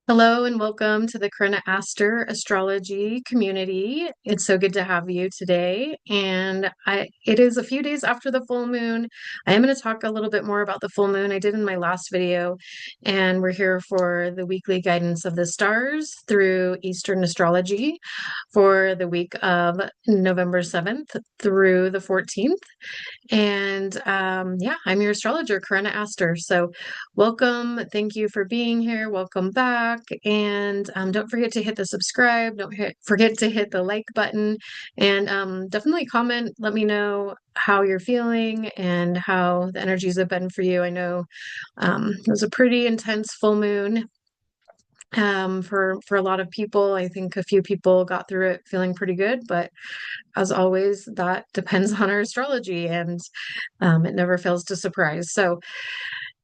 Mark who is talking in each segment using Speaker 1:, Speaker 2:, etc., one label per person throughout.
Speaker 1: Hello and welcome to the Corona Aster astrology community. It's so good to have you today. It is a few days after the full moon. I am going to talk a little bit more about the full moon I did in my last video, and we're here for the weekly guidance of the stars through Eastern astrology for the week of November 7th through the 14th. Yeah, I'm your astrologer, Corona Aster. So welcome. Thank you for being here. Welcome back. And don't forget to hit the subscribe. Forget to hit the like button. And definitely comment. Let me know how you're feeling and how the energies have been for you. I know it was a pretty intense full moon for a lot of people. I think a few people got through it feeling pretty good, but as always, that depends on our astrology, and it never fails to surprise.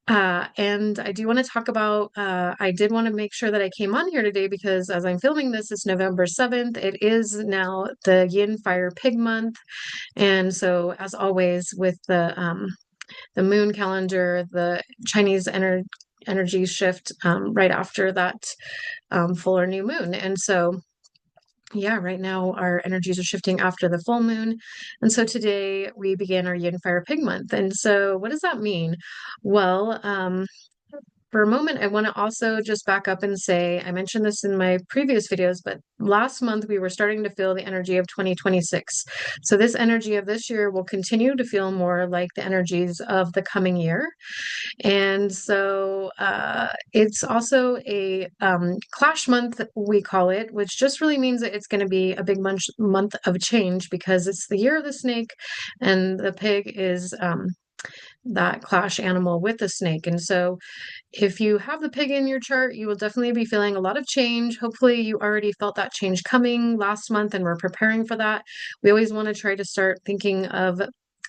Speaker 1: And I do want to talk about, I did want to make sure that I came on here today because as I'm filming this, it's November 7th. It is now the Yin Fire Pig month. And so, as always, with the moon calendar, the Chinese energy shift right after that full or new moon. And so, yeah, right now our energies are shifting after the full moon. And so today we began our Yin Fire Pig month. And so what does that mean? Well, for a moment, I want to also just back up and say, I mentioned this in my previous videos, but last month we were starting to feel the energy of 2026. So this energy of this year will continue to feel more like the energies of the coming year. And so it's also a clash month, we call it, which just really means that it's going to be a big month of change because it's the year of the snake, and the pig is that clash animal with the snake. And so if you have the pig in your chart, you will definitely be feeling a lot of change. Hopefully, you already felt that change coming last month and we're preparing for that. We always want to try to start thinking of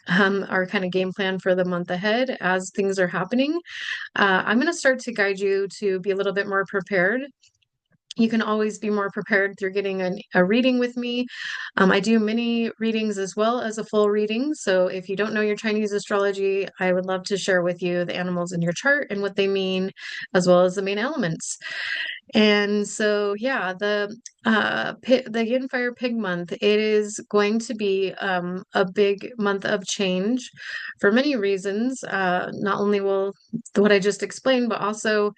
Speaker 1: our kind of game plan for the month ahead as things are happening. I'm going to start to guide you to be a little bit more prepared. You can always be more prepared through getting a reading with me. I do mini readings as well as a full reading. So if you don't know your Chinese astrology, I would love to share with you the animals in your chart and what they mean, as well as the main elements. And so, yeah, the Yin Fire Pig month, it is going to be a big month of change for many reasons. Not only will what I just explained, but also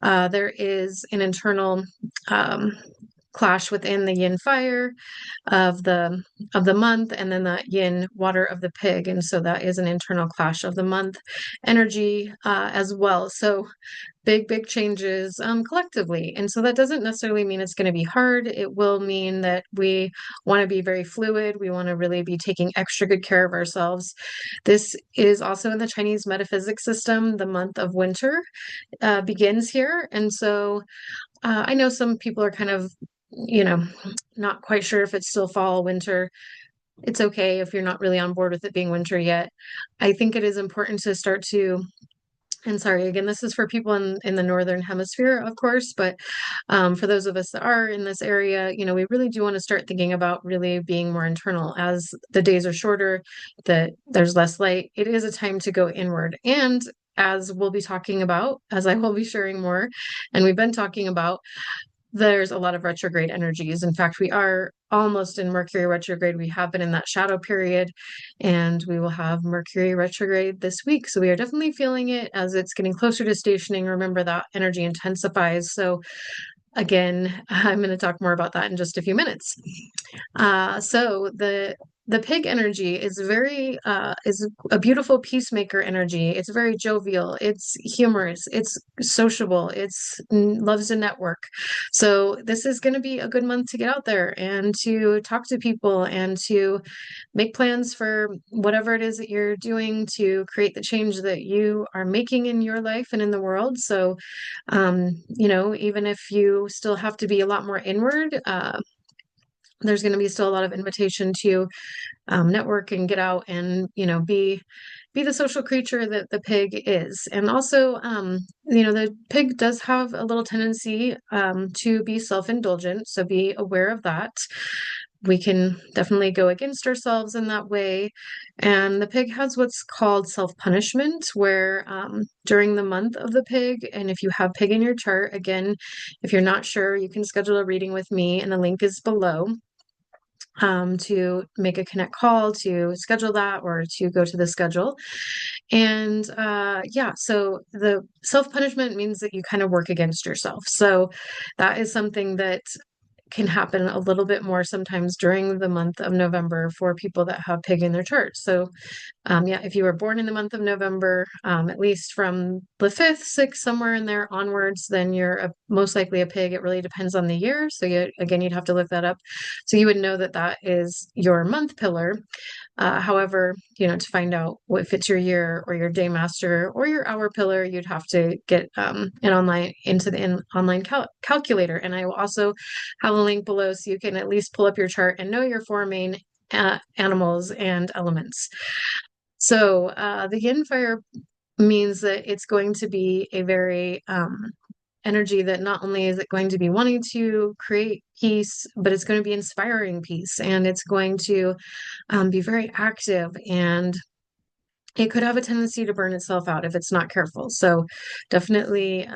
Speaker 1: there is an internal um, clash within the yin fire of the month, and then the yin water of the pig, and so that is an internal clash of the month energy as well. So big changes collectively, and so that doesn't necessarily mean it's going to be hard. It will mean that we want to be very fluid. We want to really be taking extra good care of ourselves. This is also in the Chinese metaphysics system. The month of winter begins here, and so I know some people are kind of, you know, not quite sure if it's still fall, winter. It's okay if you're not really on board with it being winter yet. I think it is important to start to, and sorry, again, this is for people in the northern hemisphere, of course, but for those of us that are in this area, we really do want to start thinking about really being more internal. As the days are shorter, that there's less light, it is a time to go inward. And as we'll be talking about, as I will be sharing more, and we've been talking about, there's a lot of retrograde energies. In fact, we are almost in Mercury retrograde. We have been in that shadow period, and we will have Mercury retrograde this week. So we are definitely feeling it as it's getting closer to stationing. Remember that energy intensifies. So again, I'm going to talk more about that in just a few minutes. So the pig energy is a beautiful peacemaker energy. It's very jovial. It's humorous. It's sociable. It's loves to network. So this is going to be a good month to get out there and to talk to people and to make plans for whatever it is that you're doing to create the change that you are making in your life and in the world. So, even if you still have to be a lot more inward, there's going to be still a lot of invitation to network and get out and be the social creature that the pig is. And also, the pig does have a little tendency to be self-indulgent, so be aware of that. we can definitely go against ourselves in that way. And the pig has what's called self-punishment, where during the month of the pig, and if you have pig in your chart, again, if you're not sure, you can schedule a reading with me, and the link is below to make a connect call to schedule that or to go to the schedule. And yeah, so the self-punishment means that you kind of work against yourself. So that is something that can happen a little bit more sometimes during the month of November for people that have pig in their chart. So yeah, if you were born in the month of November, at least from the 5th, 6th, somewhere in there onwards, then you're most likely a pig. It really depends on the year. So again, you'd have to look that up. So you would know that that is your month pillar. However, to find out what fits your year or your day master or your hour pillar, you'd have to get an online calculator. And I will also have a link below so you can at least pull up your chart and know your four main animals and elements. So the yin fire means that it's going to be a very energy that not only is it going to be wanting to create peace, but it's going to be inspiring peace, and it's going to be very active, and it could have a tendency to burn itself out if it's not careful. So definitely,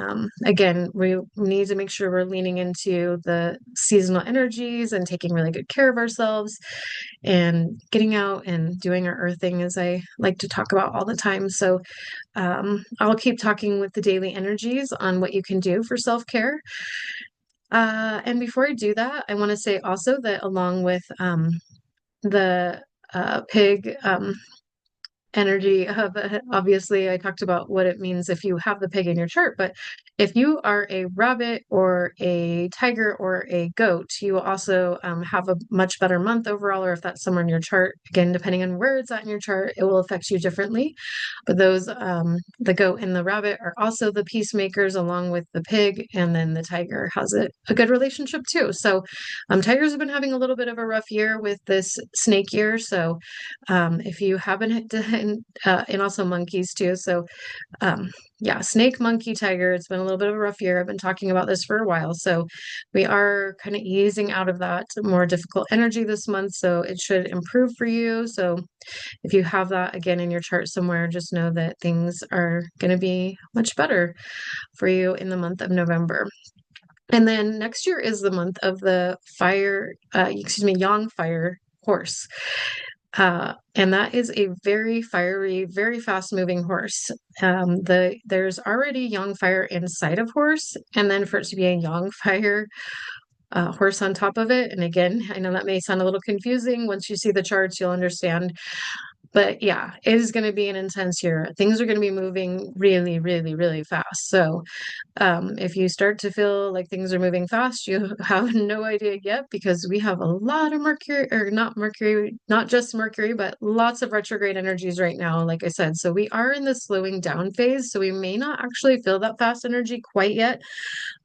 Speaker 1: again, we need to make sure we're leaning into the seasonal energies and taking really good care of ourselves and getting out and doing our earthing, as I like to talk about all the time. So I'll keep talking with the daily energies on what you can do for self-care. And before I do that, I want to say also that along with the pig energy of obviously I talked about what it means if you have the pig in your chart, but if you are a rabbit or a tiger or a goat, you will also have a much better month overall, or if that's somewhere in your chart, again, depending on where it's at in your chart, it will affect you differently. But those the goat and the rabbit are also the peacemakers along with the pig, and then the tiger has a good relationship too. So tigers have been having a little bit of a rough year with this snake year, so if you haven't and also monkeys too. So yeah, snake, monkey, tiger, it's been a little bit of a rough year. I've been talking about this for a while. So we are kind of easing out of that more difficult energy this month. So it should improve for you. So if you have that again in your chart somewhere, just know that things are going to be much better for you in the month of November. And then next year is the month of the yang fire horse. And that is a very fiery, very fast moving horse. There's already yang fire inside of horse, and then for it to be a yang fire horse on top of it. And again, I know that may sound a little confusing. Once you see the charts, you'll understand. But yeah, it is going to be an intense year. Things are going to be moving really, really, really fast. So if you start to feel like things are moving fast, you have no idea yet, because we have a lot of Mercury, or not Mercury, not just Mercury, but lots of retrograde energies right now, like I said. So we are in the slowing down phase. So we may not actually feel that fast energy quite yet.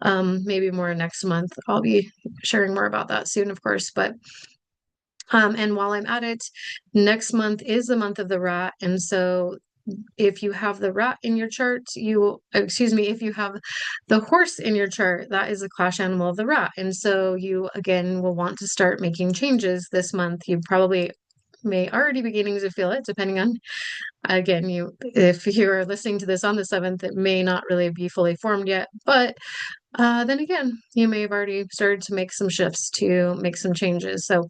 Speaker 1: Maybe more next month. I'll be sharing more about that soon, of course. But and while I'm at it, next month is the month of the rat. And so if you have the rat in your chart, if you have the horse in your chart, that is a clash animal of the rat. And so you, again, will want to start making changes this month. You probably may already be beginning to feel it, depending on, again, if you're listening to this on the 7th, it may not really be fully formed yet. But then again, you may have already started to make some shifts to make some changes. So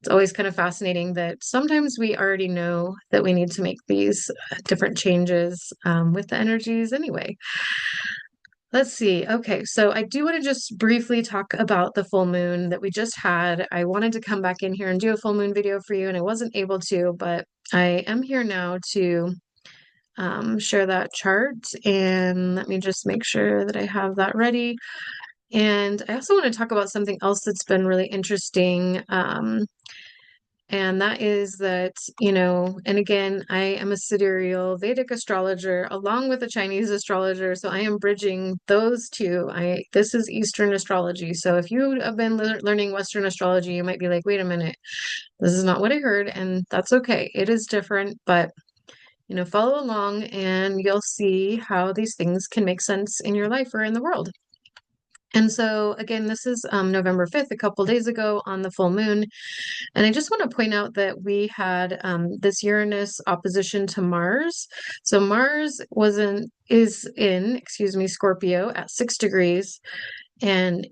Speaker 1: it's always kind of fascinating that sometimes we already know that we need to make these different changes with the energies anyway. Let's see. Okay, so I do want to just briefly talk about the full moon that we just had. I wanted to come back in here and do a full moon video for you, and I wasn't able to, but I am here now to share that chart. And let me just make sure that I have that ready. And I also want to talk about something else that's been really interesting. And that is that, and again, I am a sidereal Vedic astrologer along with a Chinese astrologer. So I am bridging those two. This is Eastern astrology. So if you have been learning Western astrology, you might be like, wait a minute, this is not what I heard. And that's okay. It is different, but follow along and you'll see how these things can make sense in your life or in the world. And so, again, this is November 5th, a couple days ago on the full moon. And I just want to point out that we had this Uranus opposition to Mars. So Mars excuse me, Scorpio at 6 degrees, and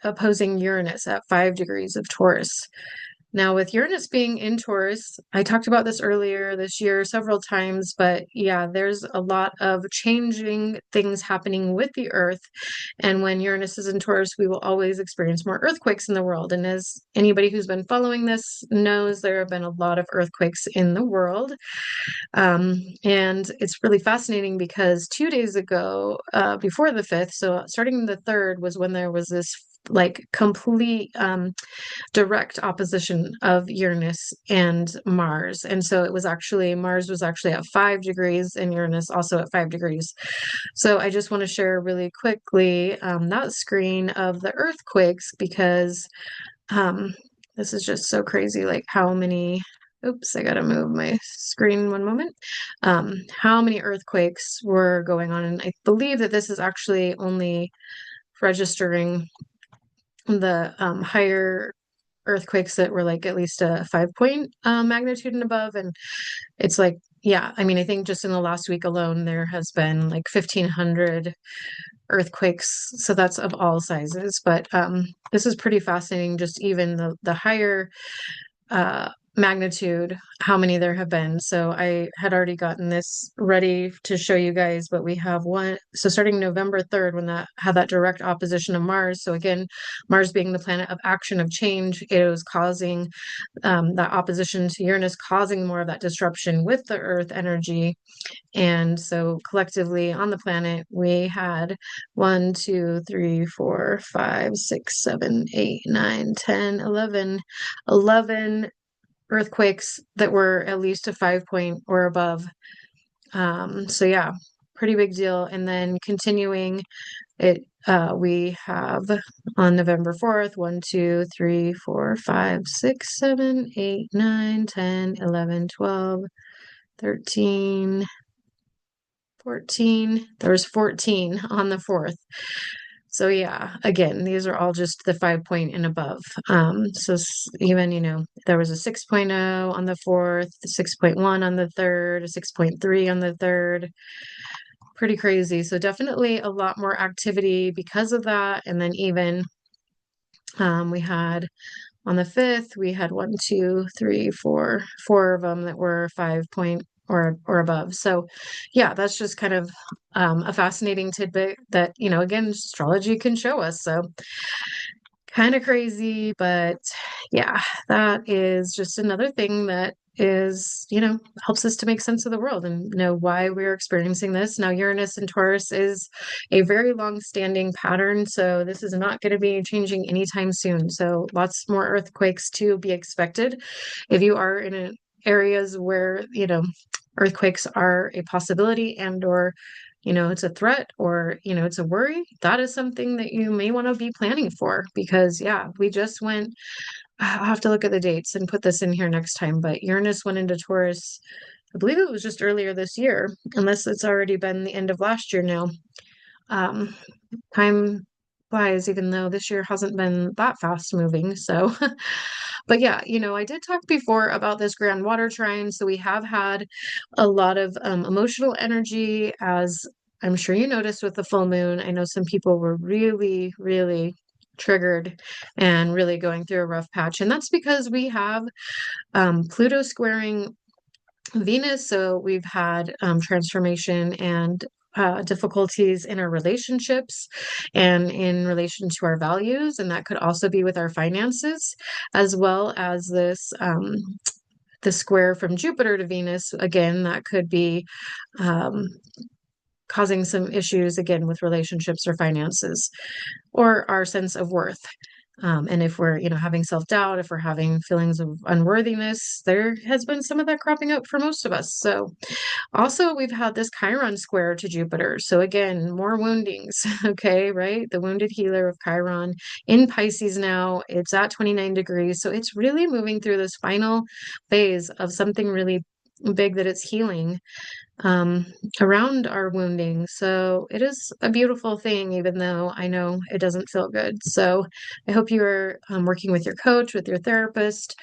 Speaker 1: opposing Uranus at 5 degrees of Taurus. Now, with Uranus being in Taurus, I talked about this earlier this year several times, but yeah, there's a lot of changing things happening with the Earth. And when Uranus is in Taurus, we will always experience more earthquakes in the world. And as anybody who's been following this knows, there have been a lot of earthquakes in the world. And it's really fascinating because 2 days ago, before the 5th, so starting the 3rd, was when there was this like complete direct opposition of Uranus and Mars. And so it was actually, Mars was actually at 5 degrees and Uranus also at 5 degrees. So I just want to share really quickly that screen of the earthquakes because um, this is just so crazy, like how many. Oops, I gotta move my screen one moment. How many earthquakes were going on? And I believe that this is actually only registering the higher earthquakes that were like at least a 5 point magnitude and above. And it's like, yeah, I mean, I think just in the last week alone, there has been like 1,500 earthquakes. So that's of all sizes. But this is pretty fascinating, just even the higher magnitude, how many there have been. So I had already gotten this ready to show you guys, but we have one. So starting November 3rd, when that had that direct opposition of Mars. So again, Mars being the planet of action, of change, it was causing that opposition to Uranus, causing more of that disruption with the Earth energy. And so collectively on the planet, we had 1, 2, 3, 4, 5, 6, 7, 8, 9, 10, 11, 11 earthquakes that were at least a 5 point or above. So yeah, pretty big deal. And then continuing it, we have on November 4th, 1, 2, 3, 4, 5, 6, 7, 8, 9, 10, 11, 12, 13, 14. There was 14 on the 4th. So yeah, again, these are all just the 5 point and above. So even, there was a 6.0 on the 4th, a 6.1 on the 3rd, a 6.3 on the 3rd. Pretty crazy. So definitely a lot more activity because of that. And then even we had on the 5th, we had 1, 2, 3, 4, 4 of them that were 5 point or above. So yeah, that's just kind of a fascinating tidbit that, again, astrology can show us. So kind of crazy, but yeah, that is just another thing that is, helps us to make sense of the world and know why we're experiencing this. Now, Uranus and Taurus is a very long-standing pattern, so this is not going to be changing anytime soon. So lots more earthquakes to be expected. If you are in areas where, earthquakes are a possibility and or it's a threat or, it's a worry, that is something that you may want to be planning for because, yeah, we just went, I'll have to look at the dates and put this in here next time, but Uranus went into Taurus, I believe it was just earlier this year, unless it's already been the end of last year now. Um, Time flies, even though this year hasn't been that fast moving. So, but yeah, I did talk before about this grand water trine. So we have had a lot of emotional energy, as I'm sure you noticed with the full moon. I know some people were really, really triggered and really going through a rough patch. And that's because we have Pluto squaring Venus. So we've had transformation and difficulties in our relationships and in relation to our values. And that could also be with our finances, as well as the square from Jupiter to Venus. Again, that could be um, causing some issues again with relationships or finances or our sense of worth. And if we're, having self-doubt, if we're having feelings of unworthiness, there has been some of that cropping up for most of us. So also we've had this Chiron square to Jupiter. So again, more woundings. Okay, right? The wounded healer of Chiron in Pisces now. It's at 29 degrees. So it's really moving through this final phase of something really big that it's healing. um, around our wounding. So it is a beautiful thing, even though I know it doesn't feel good. So I hope you are working with your coach, with your therapist.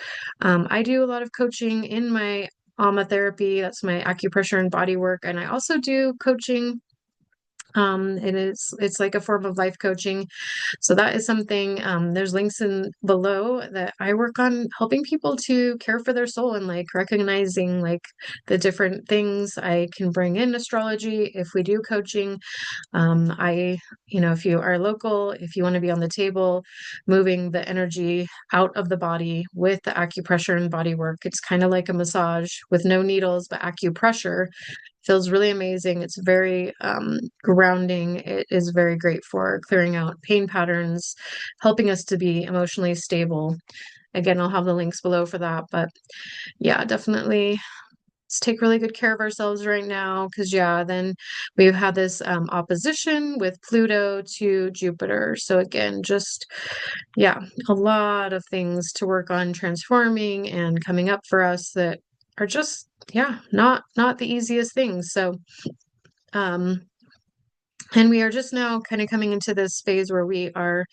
Speaker 1: I do a lot of coaching in my AMA therapy. That's my acupressure and body work. And I also do coaching. It's like a form of life coaching. So that is something, there's links in below that I work on helping people to care for their soul and like recognizing like the different things I can bring in astrology if we do coaching. If you are local, if you want to be on the table, moving the energy out of the body with the acupressure and body work, it's kind of like a massage with no needles, but acupressure feels really amazing. It's very grounding. It is very great for clearing out pain patterns, helping us to be emotionally stable. Again, I'll have the links below for that. But yeah, definitely let's take really good care of ourselves right now because, yeah, then we've had this opposition with Pluto to Jupiter. So, again, just, yeah, a lot of things to work on transforming and coming up for us that are just, yeah, not the easiest things. So, um, and we are just now kind of coming into this phase where we are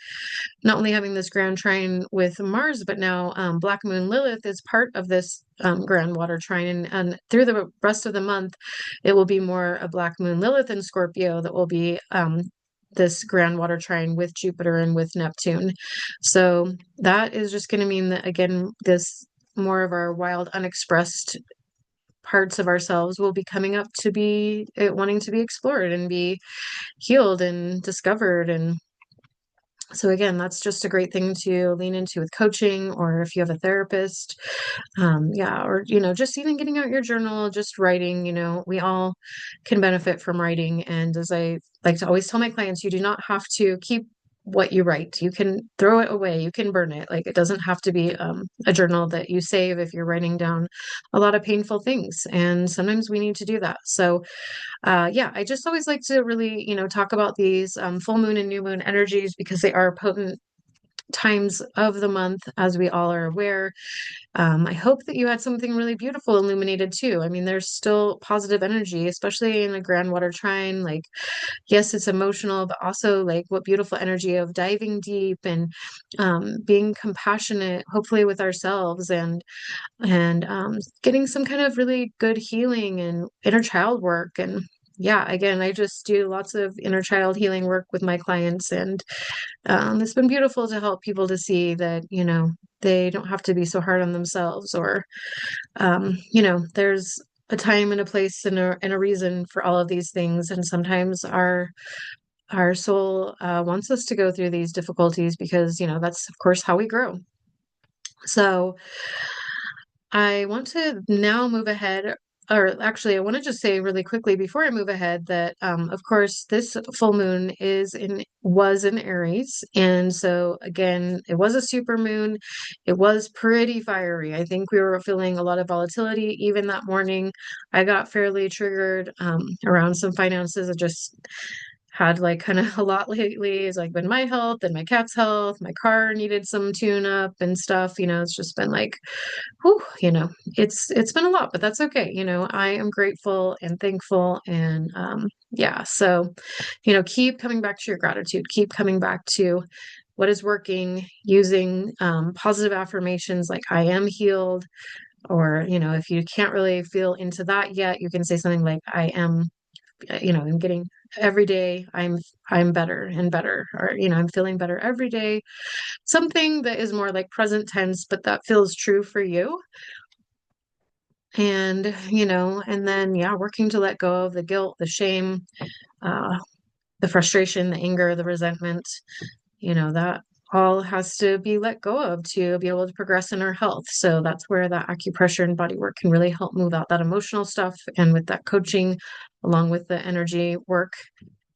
Speaker 1: not only having this grand trine with Mars, but now Black Moon Lilith is part of this grand water trine. And through the rest of the month, it will be more a Black Moon Lilith in Scorpio that will be this grand water trine with Jupiter and with Neptune. So that is just going to mean that, again, this more of our wild, unexpressed parts of ourselves will be coming up to be wanting to be explored and be healed and discovered. And so again, that's just a great thing to lean into with coaching, or if you have a therapist, yeah, or just even getting out your journal, just writing. We all can benefit from writing. And as I like to always tell my clients, you do not have to keep what you write. You can throw it away. You can burn it. Like it doesn't have to be a journal that you save if you're writing down a lot of painful things. And sometimes we need to do that. So yeah, I just always like to really, talk about these full moon and new moon energies because they are potent times of the month, as we all are aware. I hope that you had something really beautiful illuminated too. I mean, there's still positive energy, especially in a grand water trine. Like, yes, it's emotional, but also like what beautiful energy of diving deep and being compassionate, hopefully with ourselves and getting some kind of really good healing and inner child work. And yeah, again, I just do lots of inner child healing work with my clients, and it's been beautiful to help people to see that, they don't have to be so hard on themselves, or, there's a time and a place and a reason for all of these things. And sometimes our soul wants us to go through these difficulties because, that's of course how we grow. So I want to now move ahead, or actually, I want to just say really quickly before I move ahead that, of course, this full moon was in Aries, and so again, it was a super moon. It was pretty fiery. I think we were feeling a lot of volatility even that morning. I got fairly triggered around some finances. I just had like kind of a lot lately. It's like been my health and my cat's health. My car needed some tune up and stuff. It's just been like whew, it's been a lot, but that's okay. I am grateful and thankful. And yeah, so, keep coming back to your gratitude, keep coming back to what is working, using positive affirmations like I am healed. Or, if you can't really feel into that yet, you can say something like I am, I'm getting every day I'm better and better, or I'm feeling better every day, something that is more like present tense but that feels true for you. And and then, yeah, working to let go of the guilt, the shame, uh the frustration, the anger, the resentment, that all has to be let go of to be able to progress in our health. So that's where that acupressure and body work can really help move out that emotional stuff, and with that coaching along with the energy work,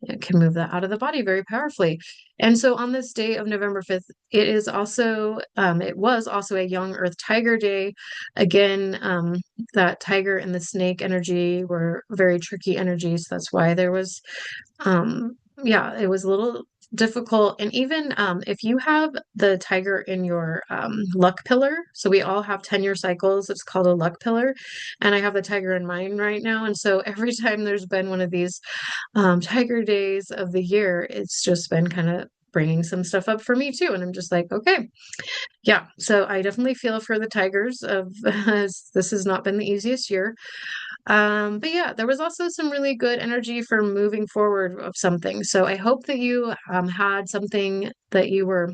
Speaker 1: it can move that out of the body very powerfully. And so on this day of November 5th, it was also a young Earth Tiger Day. Again, that tiger and the snake energy were very tricky energies. That's why there was, yeah, it was a little difficult. And even if you have the tiger in your luck pillar, so we all have 10-year cycles, it's called a luck pillar. And I have the tiger in mine right now. And so every time there's been one of these tiger days of the year, it's just been kind of bringing some stuff up for me too. And I'm just like, okay, yeah. So I definitely feel for the tigers of this has not been the easiest year. But yeah, there was also some really good energy for moving forward of something. So I hope that you had something that you were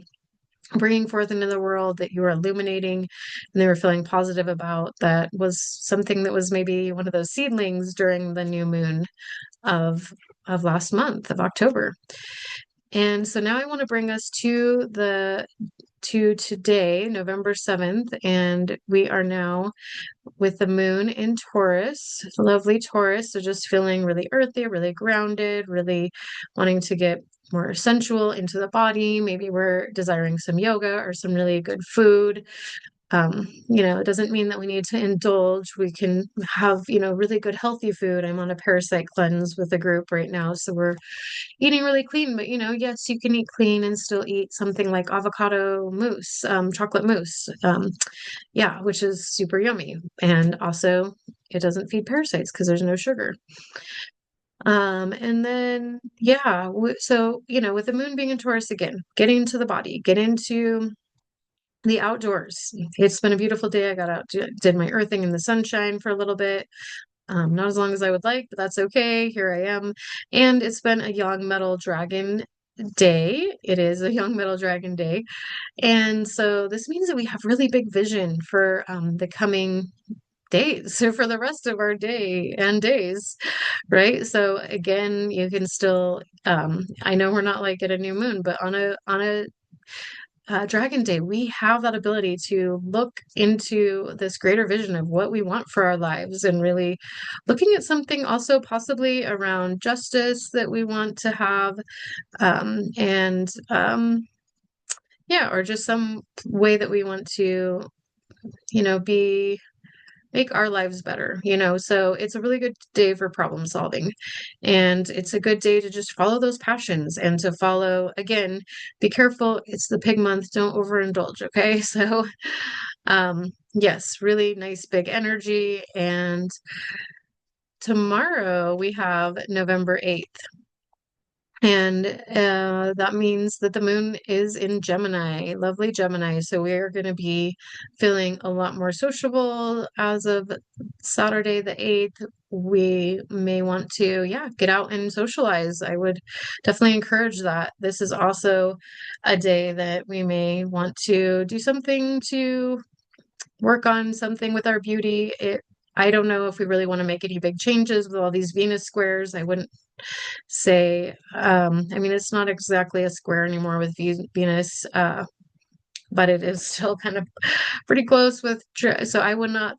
Speaker 1: bringing forth into the world that you were illuminating and they were feeling positive about. That was something that was maybe one of those seedlings during the new moon of last month of October. And so now I want to bring us to today, November 7th, and we are now with the moon in Taurus, lovely Taurus. So just feeling really earthy, really grounded, really wanting to get more sensual into the body. Maybe we're desiring some yoga or some really good food. It doesn't mean that we need to indulge. We can have, really good healthy food. I'm on a parasite cleanse with a group right now. So we're eating really clean, but yes, you can eat clean and still eat something like avocado mousse, chocolate mousse. Yeah, which is super yummy. And also it doesn't feed parasites because there's no sugar. And then, yeah, so, with the moon being in Taurus again, get into the body, get into the outdoors. It's been a beautiful day. I got out, did my earthing in the sunshine for a little bit. Not as long as I would like, but that's okay. Here I am. And it's been a young metal dragon day. It is a young metal dragon day. And so this means that we have really big vision for the coming days, so for the rest of our day and days, right? So again, you can still, I know we're not like at a new moon, but on a Dragon Day, we have that ability to look into this greater vision of what we want for our lives and really looking at something also possibly around justice that we want to have. And yeah, or just some way that we want to, be make our lives better, so it's a really good day for problem solving. And it's a good day to just follow those passions and to follow, again, be careful. It's the pig month. Don't overindulge. Okay. So, yes, really nice big energy. And tomorrow we have November 8th. And that means that the moon is in Gemini, lovely Gemini. So we are going to be feeling a lot more sociable as of Saturday the 8th. We may want to, yeah, get out and socialize. I would definitely encourage that. This is also a day that we may want to do something to work on something with our beauty. I don't know if we really want to make any big changes with all these Venus squares. I wouldn't say, I mean, it's not exactly a square anymore with Venus, but it is still kind of pretty close with, so I would not,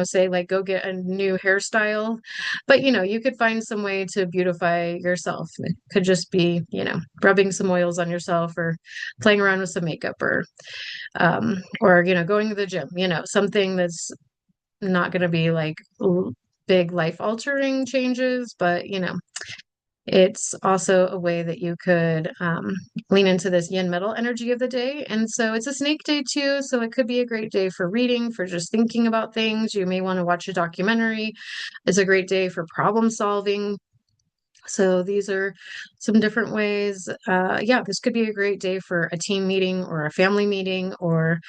Speaker 1: say like go get a new hairstyle, but you could find some way to beautify yourself. It could just be, rubbing some oils on yourself or playing around with some makeup or, going to the gym, something that's not going to be like big life altering changes, but it's also a way that you could lean into this yin metal energy of the day. And so it's a snake day too. So it could be a great day for reading, for just thinking about things. You may want to watch a documentary. It's a great day for problem solving. So these are some different ways. Yeah, this could be a great day for a team meeting or a family meeting or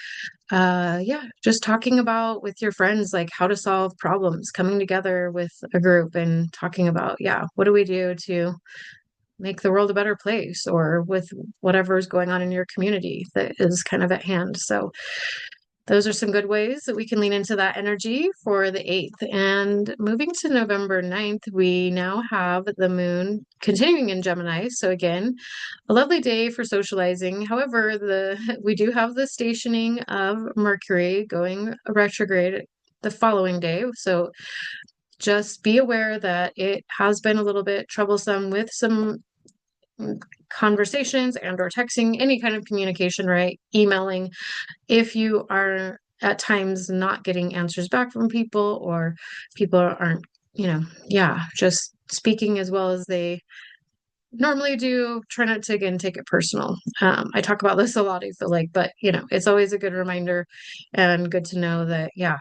Speaker 1: yeah, just talking about with your friends, like how to solve problems, coming together with a group and talking about, yeah, what do we do to make the world a better place or with whatever is going on in your community that is kind of at hand. So those are some good ways that we can lean into that energy for the 8th. And moving to November 9th, we now have the moon continuing in Gemini. So again, a lovely day for socializing. However, we do have the stationing of Mercury going retrograde the following day. So just be aware that it has been a little bit troublesome with some conversations and or texting, any kind of communication, right? Emailing. If you are at times not getting answers back from people or people aren't, yeah, just speaking as well as they normally do, try not to again take it personal. I talk about this a lot, I feel like, but it's always a good reminder and good to know that, yeah,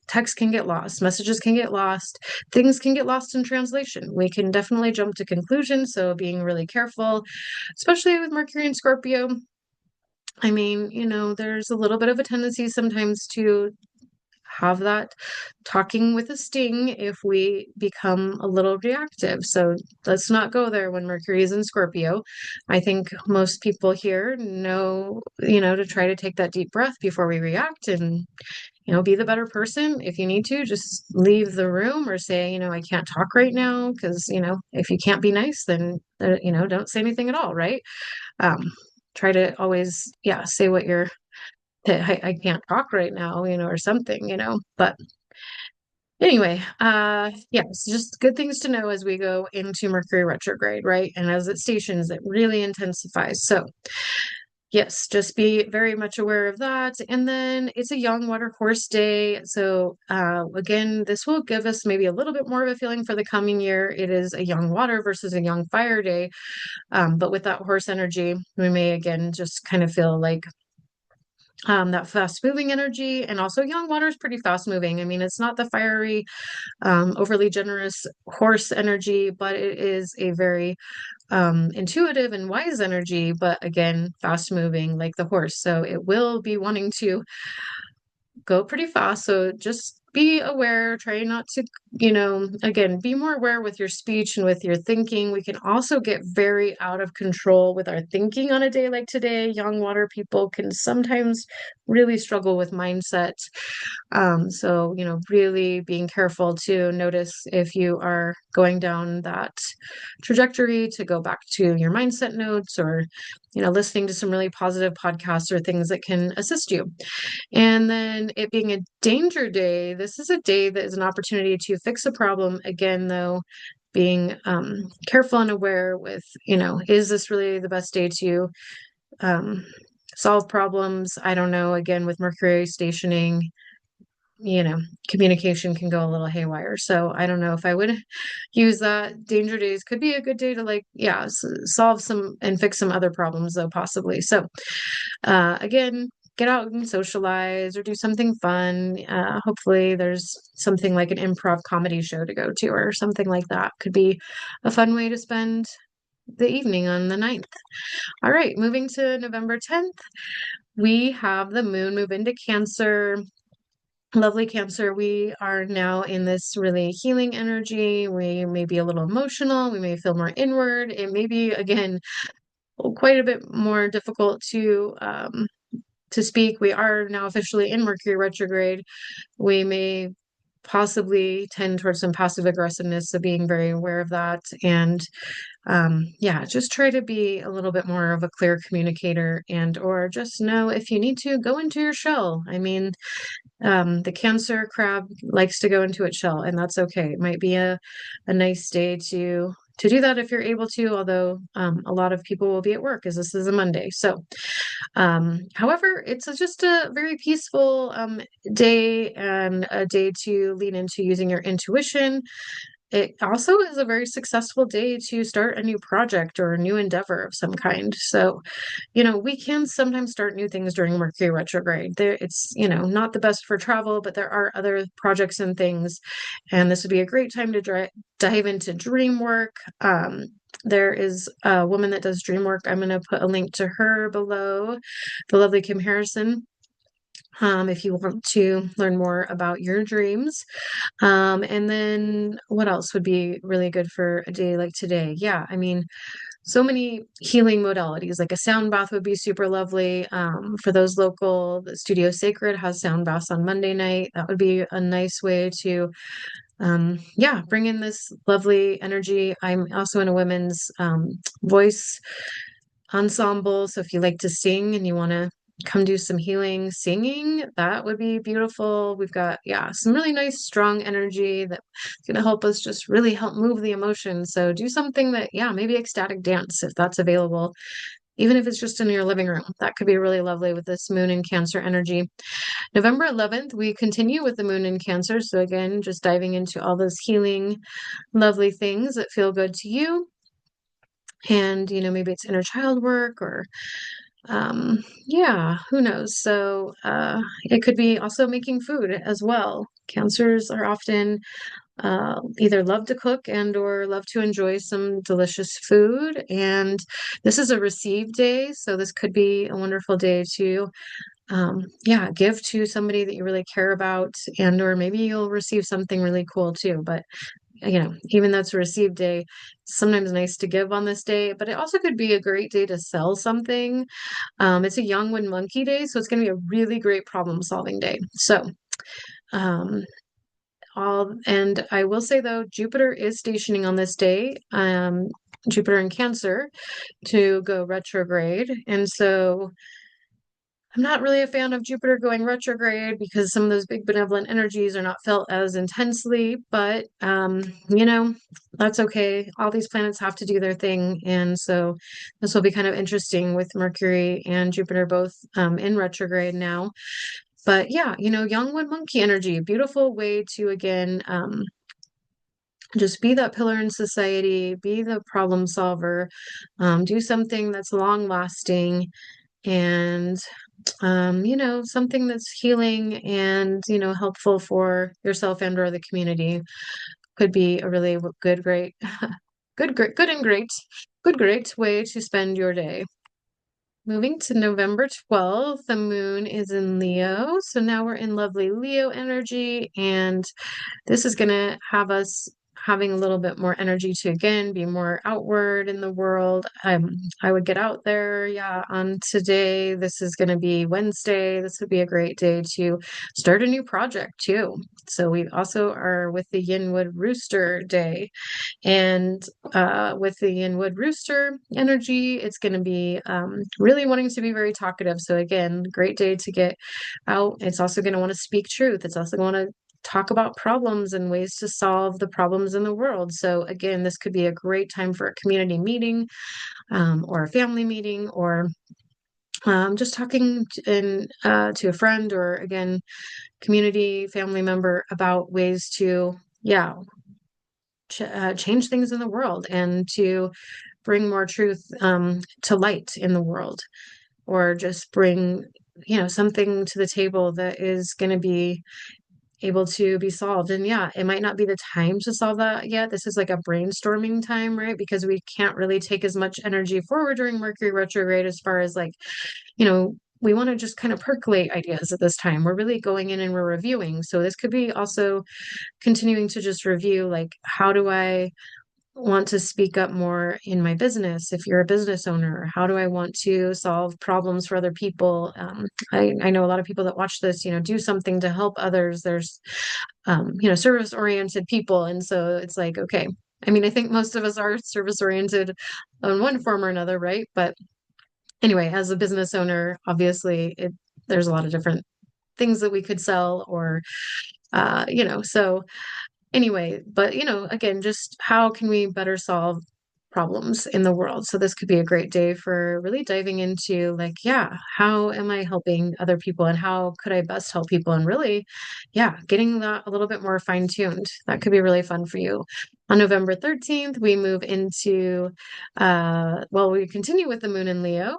Speaker 1: text can get lost, messages can get lost, things can get lost in translation. We can definitely jump to conclusions, so being really careful, especially with Mercury and Scorpio. I mean, there's a little bit of a tendency sometimes to have that talking with a sting if we become a little reactive. So let's not go there when Mercury is in Scorpio. I think most people here know, to try to take that deep breath before we react and, be the better person. If you need to, just leave the room or say, I can't talk right now because, if you can't be nice, then, don't say anything at all, right? Um, Try to always, yeah, say what you're that I can't talk right now, or something, But anyway, yeah, it's just good things to know as we go into Mercury retrograde, right? And as it stations, it really intensifies. So yes, just be very much aware of that. And then it's a young water horse day. So again, this will give us maybe a little bit more of a feeling for the coming year. It is a young water versus a young fire day. But with that horse energy, we may again just kind of feel like that fast moving energy. And also young water is pretty fast moving. I mean, it's not the fiery, overly generous horse energy, but it is a very intuitive and wise energy, but again, fast moving like the horse. So it will be wanting to go pretty fast. So just be aware, try not to, again, be more aware with your speech and with your thinking. We can also get very out of control with our thinking on a day like today. Young water people can sometimes really struggle with mindset. So, really being careful to notice if you are going down that trajectory to go back to your mindset notes or, listening to some really positive podcasts or things that can assist you. And then it being a danger day, this is a day that is an opportunity to fix a problem. Again, though, being careful and aware with, is this really the best day to um, solve problems? I don't know. Again, with Mercury stationing, you know, communication can go a little haywire. So I don't know if I would use that. Danger days could be a good day to like, yeah, solve some and fix some other problems though, possibly. So again, get out and socialize or do something fun. Hopefully there's something like an improv comedy show to go to or something like that. Could be a fun way to spend the evening on the 9th. All right, moving to November 10th, we have the moon move into Cancer. Lovely Cancer, we are now in this really healing energy. We may be a little emotional. We may feel more inward. It may be, again, quite a bit more difficult to speak. We are now officially in Mercury retrograde. We may possibly tend towards some passive aggressiveness, so being very aware of that. And yeah, just try to be a little bit more of a clear communicator and or just know if you need to go into your shell. I mean, the Cancer crab likes to go into its shell, and that's okay. It might be a nice day to do that if you're able to, although a lot of people will be at work as this is a Monday. So, however, it's just a very peaceful day and a day to lean into using your intuition. It also is a very successful day to start a new project or a new endeavor of some kind. So, we can sometimes start new things during Mercury retrograde. It's, not the best for travel, but there are other projects and things. And this would be a great time to dive into dream work. There is a woman that does dream work. I'm going to put a link to her below, the lovely Kim Harrison. If you want to learn more about your dreams. And then what else would be really good for a day like today? Yeah, I mean, so many healing modalities, like a sound bath would be super lovely. For those local, the Studio Sacred has sound baths on Monday night. That would be a nice way to, yeah, bring in this lovely energy. I'm also in a women's voice ensemble. So if you like to sing and you want to come do some healing singing, that would be beautiful. We've got, yeah, some really nice, strong energy that's going to help us just really help move the emotions. So do something that, yeah, maybe ecstatic dance if that's available, even if it's just in your living room. That could be really lovely with this moon in Cancer energy. November 11th, we continue with the moon in Cancer. So again, just diving into all those healing, lovely things that feel good to you. And, maybe it's inner child work or yeah, who knows? So, it could be also making food as well. Cancers are often either love to cook and or love to enjoy some delicious food. And this is a receive day, so this could be a wonderful day to, yeah, give to somebody that you really care about, and or maybe you'll receive something really cool too. But even though it's a receive day, it's sometimes nice to give on this day, but it also could be a great day to sell something. It's a young one monkey day, so it's going to be a really great problem solving day. So, um, and I will say though, Jupiter is stationing on this day, Jupiter in Cancer to go retrograde. And so I'm not really a fan of Jupiter going retrograde because some of those big benevolent energies are not felt as intensely, but that's okay. All these planets have to do their thing. And so this will be kind of interesting with Mercury and Jupiter both in retrograde now. But yeah, young one monkey energy, beautiful way to again just be that pillar in society, be the problem solver, do something that's long lasting and something that's healing and, helpful for yourself and or the community could be a really good, great, good and great, great way to spend your day. Moving to November 12th, the moon is in Leo. So now we're in lovely Leo energy, and this is going to have us having a little bit more energy to again be more outward in the world. I would get out there, yeah, on today. This is going to be Wednesday. This would be a great day to start a new project too. So we also are with the Yinwood Rooster day. And with the Yinwood Rooster energy, it's going to be really wanting to be very talkative. So again, great day to get out. It's also going to want to speak truth. It's also going to talk about problems and ways to solve the problems in the world. So again, this could be a great time for a community meeting or a family meeting or just talking to a friend or again, community family member about ways to, yeah, change things in the world and to bring more truth to light in the world or just bring something to the table that is going to be able to be solved. And yeah, it might not be the time to solve that yet. This is like a brainstorming time, right? Because we can't really take as much energy forward during Mercury retrograde as far as like, we want to just kind of percolate ideas at this time. We're really going in and we're reviewing. So this could be also continuing to just review like, how do I want to speak up more in my business if you're a business owner? How do I want to solve problems for other people? I know a lot of people that watch this, do something to help others. There's, service oriented people. And so it's like, okay, I mean, I think most of us are service oriented in one form or another, right? But anyway, as a business owner, obviously there's a lot of different things that we could sell or, so anyway, but again, just how can we better solve problems in the world? So this could be a great day for really diving into like, yeah, how am I helping other people and how could I best help people? And really, yeah, getting that a little bit more fine-tuned. That could be really fun for you. On November 13th, we move into, we continue with the moon in Leo.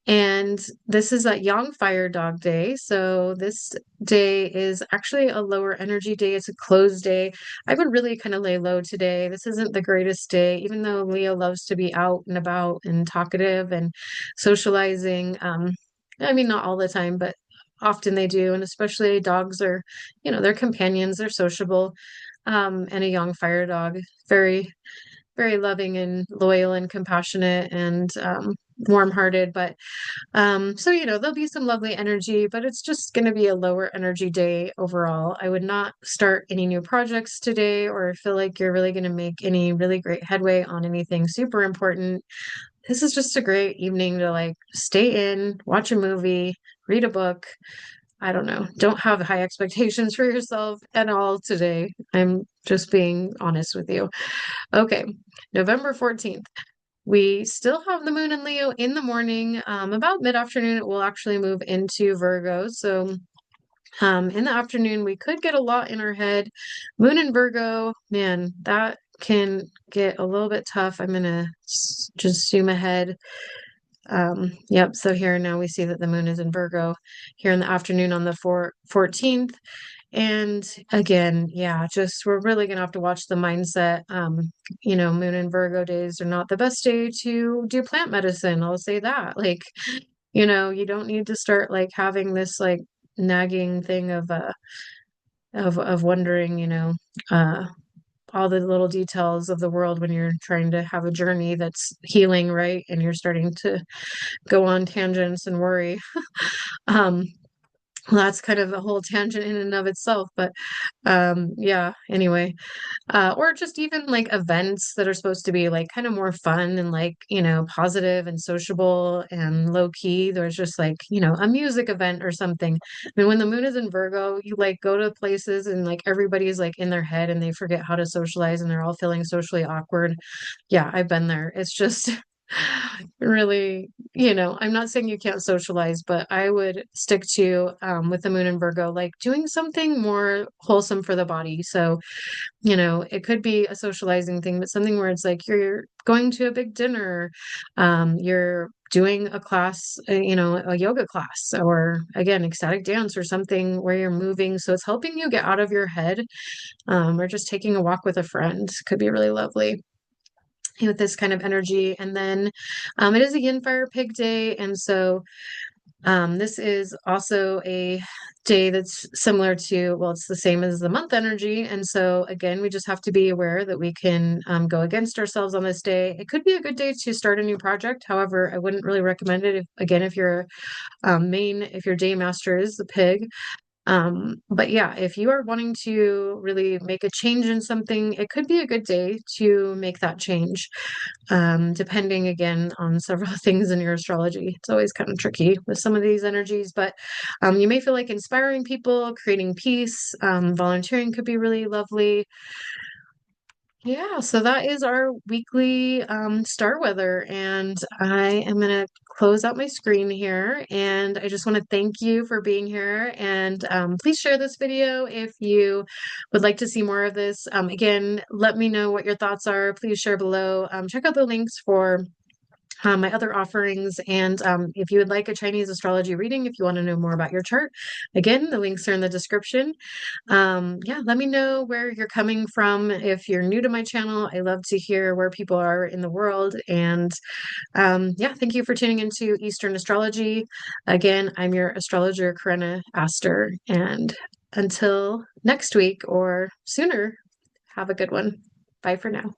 Speaker 1: And this is a Yang Fire Dog Day. So this day is actually a lower energy day. It's a closed day. I would really kind of lay low today. This isn't the greatest day, even though Leo loves to be out and about and talkative and socializing. I mean, not all the time, but often they do. And especially dogs are, they're companions, they're sociable. And a young fire dog, very, very loving and loyal and compassionate and warm-hearted. But so, there'll be some lovely energy, but it's just going to be a lower energy day overall. I would not start any new projects today or feel like you're really going to make any really great headway on anything super important. This is just a great evening to like stay in, watch a movie, read a book. I don't know. Don't have high expectations for yourself at all today. I'm just being honest with you. Okay, November 14th. We still have the moon in Leo in the morning. About mid-afternoon, it will actually move into Virgo. So in the afternoon, we could get a lot in our head. Moon in Virgo, man, that can get a little bit tough. I'm gonna just zoom ahead. Yep, so here now we see that the moon is in Virgo here in the afternoon on the 14th. And again, yeah, just we're really gonna have to watch the mindset. Moon and Virgo days are not the best day to do plant medicine. I'll say that. Like, you don't need to start like having this like nagging thing of wondering, uh all the little details of the world when you're trying to have a journey that's healing, right? And you're starting to go on tangents and worry. Um, well, that's kind of a whole tangent in and of itself, but yeah, anyway. Or just even like events that are supposed to be like kind of more fun and like, positive and sociable and low key. There's just like, a music event or something. I mean, when the moon is in Virgo, you like go to places and like everybody's like in their head and they forget how to socialize and they're all feeling socially awkward. Yeah, I've been there. It's just really, I'm not saying you can't socialize, but I would stick to with the moon in Virgo, like doing something more wholesome for the body. So, it could be a socializing thing, but something where it's like you're going to a big dinner, you're doing a class, a yoga class, or again, ecstatic dance or something where you're moving. So it's helping you get out of your head, or just taking a walk with a friend could be really lovely with this kind of energy. And then it is a yin fire pig day. And so this is also a day that's similar to, well, it's the same as the month energy. And so, again, we just have to be aware that we can go against ourselves on this day. It could be a good day to start a new project. However, I wouldn't really recommend it if you're if your day master is the pig. But yeah, if you are wanting to really make a change in something, it could be a good day to make that change, depending again on several things in your astrology. It's always kind of tricky with some of these energies, but you may feel like inspiring people, creating peace, volunteering could be really lovely. Yeah, so that is our weekly star weather, and I am going to close out my screen here. And I just want to thank you for being here. And please share this video if you would like to see more of this. Again, let me know what your thoughts are. Please share below. Check out the links for my other offerings. And if you would like a Chinese astrology reading, if you want to know more about your chart, again, the links are in the description. Yeah, let me know where you're coming from. If you're new to my channel, I love to hear where people are in the world. And yeah, thank you for tuning into Eastern Astrology. Again, I'm your astrologer, Corinna Astor. And until next week or sooner, have a good one. Bye for now.